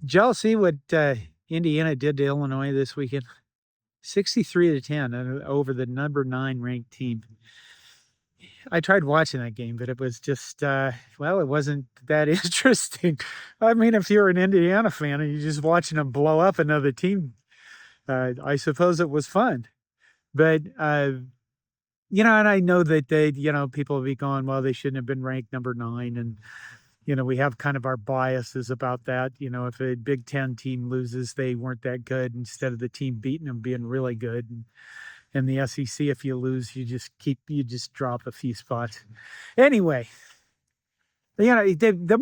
Did y'all see what Indiana did to Illinois this weekend? 63-10 over the number 9 ranked team. I tried watching that game, but it was just, well, it wasn't that interesting. I mean, if you're an Indiana fan and you're just watching them blow up another team, I suppose it was fun. But, and I know that people will be going, well, they shouldn't have been ranked number 9. And, we have kind of our biases about that. If a Big Ten team loses, they weren't that good instead of the team beating them being really good. And in the SEC, if you lose, you just drop a few spots. Anyway, the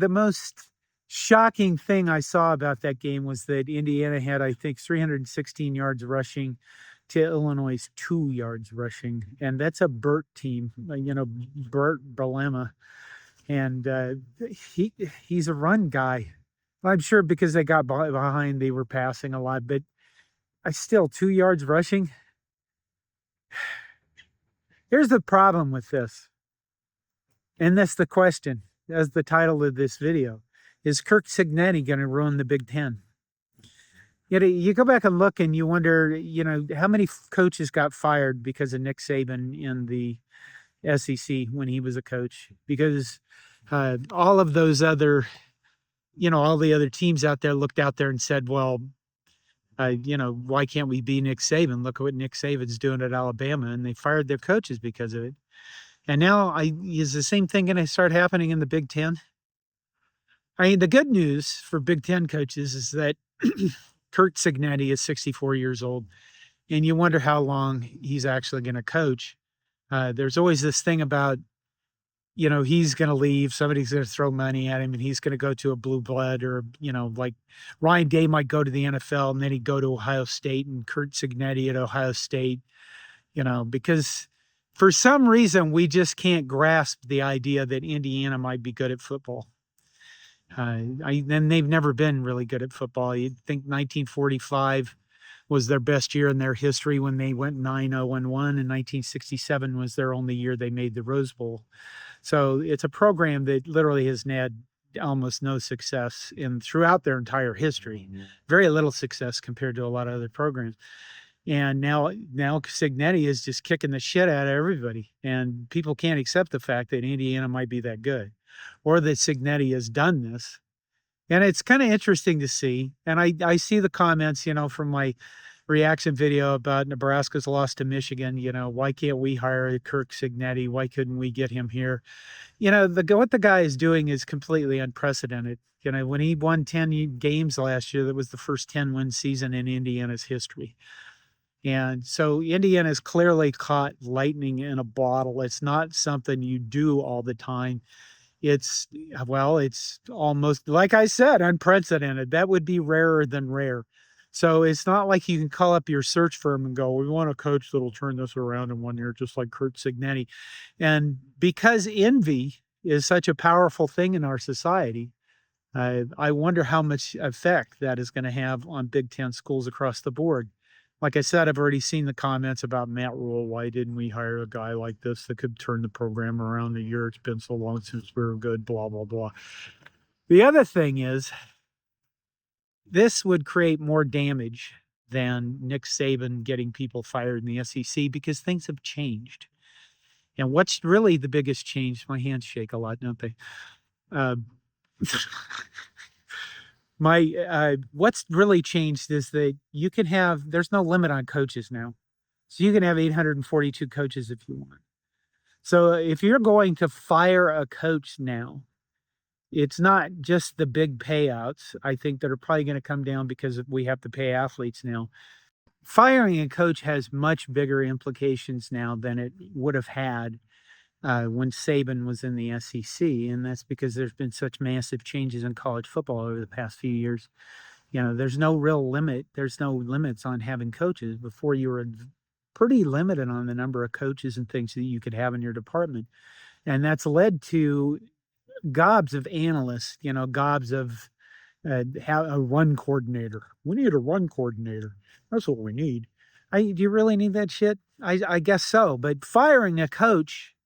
most shocking thing I saw about that game was that Indiana had, I think, 316 yards rushing to Illinois' 2 yards rushing. And that's a Bert team, Bert Bielema. And he's a run guy. I'm sure because they got behind, they were passing a lot, but I still 2 yards rushing. Here's the problem with this. And that's the question, as the title of this video. Is Curt Cignetti going to ruin the Big Ten? You go back and look and you wonder, how many coaches got fired because of Nick Saban in the SEC when he was a coach? Because all of those other, all the other teams out there looked out there and said, well, why can't we be Nick Saban? Look at what Nick Saban's doing at Alabama. And they fired their coaches because of it. And now is the same thing going to start happening in the Big Ten? I mean, the good news for Big Ten coaches is that Curt Cignetti is 64 years old. And you wonder how long he's actually going to coach. There's always this thing about, he's going to leave, somebody's going to throw money at him, and he's going to go to a blue blood, or, like Ryan Day might go to the NFL and then he'd go to Ohio State, and Curt Cignetti at Ohio State, because for some reason we just can't grasp the idea that Indiana might be good at football. And they've never been really good at football. You'd think 1945 was their best year in their history when they went 9-0-1, and 1967 was their only year they made the Rose Bowl. So it's a program that literally has had almost no success throughout their entire history. Very little success compared to a lot of other programs. And now Signetti is just kicking the shit out of everybody. And people can't accept the fact that Indiana might be that good, or that Signetti has done this. And it's kind of interesting to see. And I see the comments, from my reaction video about Nebraska's loss to Michigan. Why can't we hire Curt Cignetti? Why couldn't we get him here? What the guy is doing is completely unprecedented. When he won 10 games last year, that was the first 10-win season in Indiana's history. And so Indiana's clearly caught lightning in a bottle. It's not something you do all the time. It's almost, like I said, unprecedented. That would be rarer than rare. So it's not like you can call up your search firm and go, we want a coach that'll turn this around in 1 year, just like Curt Cignetti. And because envy is such a powerful thing in our society, I wonder how much effect that is going to have on Big Ten schools across the board. Like I said, I've already seen the comments about Matt Rule. Why didn't we hire a guy like this that could turn the program around a year? It's been so long since we were good, blah, blah, blah. The other thing is, this would create more damage than Nick Saban getting people fired in the SEC, because things have changed. And what's really the biggest change? My hands shake a lot, don't they? What's really changed is that you can there's no limit on coaches now. So you can have 842 coaches if you want. So if you're going to fire a coach now, it's not just the big payouts, I think, that are probably going to come down because we have to pay athletes now. Firing a coach has much bigger implications now than it would have had when Saban was in the SEC. And that's because there's been such massive changes in college football over the past few years. There's no real limit. There's no limits on having coaches. Before, you were pretty limited on the number of coaches and things that you could have in your department. And that's led to gobs of analysts, gobs of a run coordinator. We need a run coordinator. That's what we need. Do you really need that shit? I guess so. But firing a coach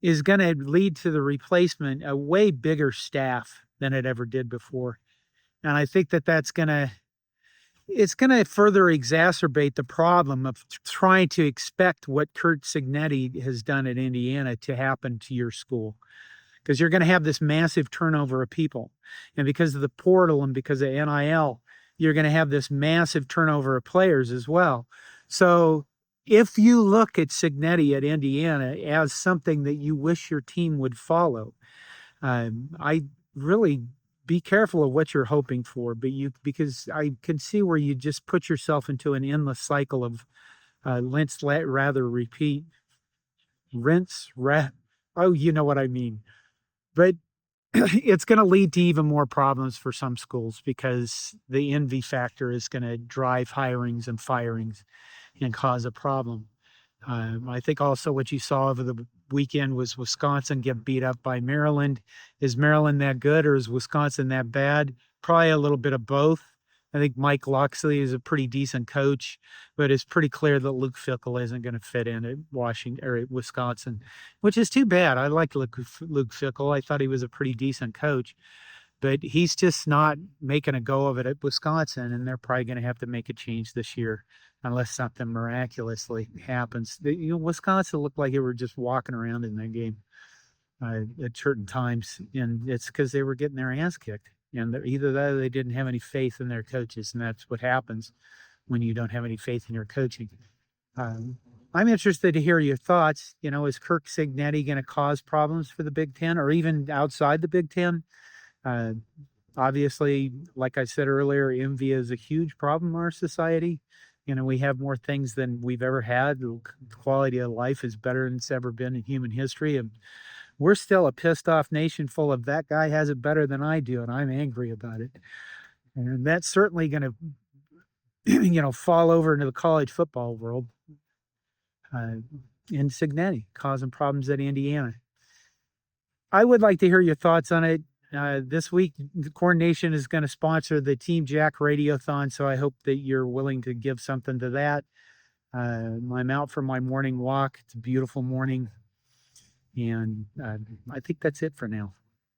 is going to lead to the replacement a way bigger staff than it ever did before. And I think that it's going to further exacerbate the problem of trying to expect what Curt Cignetti has done at Indiana to happen to your school. Because you're going to have this massive turnover of people. And because of the portal and because of NIL, you're going to have this massive turnover of players as well. So if you look at Signetti at Indiana as something that you wish your team would follow, I really be careful of what you're hoping for, because I can see where you just put yourself into an endless cycle of rinse, rather repeat, oh, you know what I mean. But it's going to lead to even more problems for some schools because the envy factor is going to drive hirings and firings and cause a problem. I think also what you saw over the weekend was Wisconsin get beat up by Maryland. Is Maryland that good or is Wisconsin that bad? Probably a little bit of both. I think Mike Locksley is a pretty decent coach, but it's pretty clear that Luke Fickell isn't going to fit in at Washington or at Wisconsin, which is too bad. I liked Luke Fickell. I thought he was a pretty decent coach, but he's just not making a go of it at Wisconsin, and they're probably going to have to make a change this year unless something miraculously happens. Wisconsin looked like they were just walking around in that game at certain times, and it's because they were getting their ass kicked. And either that or they didn't have any faith in their coaches, and that's what happens when you don't have any faith in your coaching. I'm interested to hear your thoughts. Is Curt Cignetti going to cause problems for the Big Ten or even outside the Big Ten? Obviously, like I said earlier, envy is a huge problem in our society. We have more things than we've ever had. The quality of life is better than it's ever been in human history. And we're still a pissed off nation full of that guy has it better than I do, and I'm angry about it. And that's certainly going to, fall over into the college football world. In Signetti, causing problems at Indiana. I would like to hear your thoughts on it. This week, the Corn Nation is going to sponsor the Team Jack Radiothon, so I hope that you're willing to give something to that. I'm out for my morning walk. It's a beautiful morning. And I think that's it for now.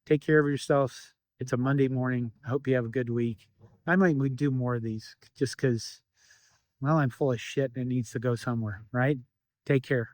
Take care of yourselves. It's a Monday morning. I hope you have a good week. I might do more of these just because, well, I'm full of shit and it needs to go somewhere, right? Take care.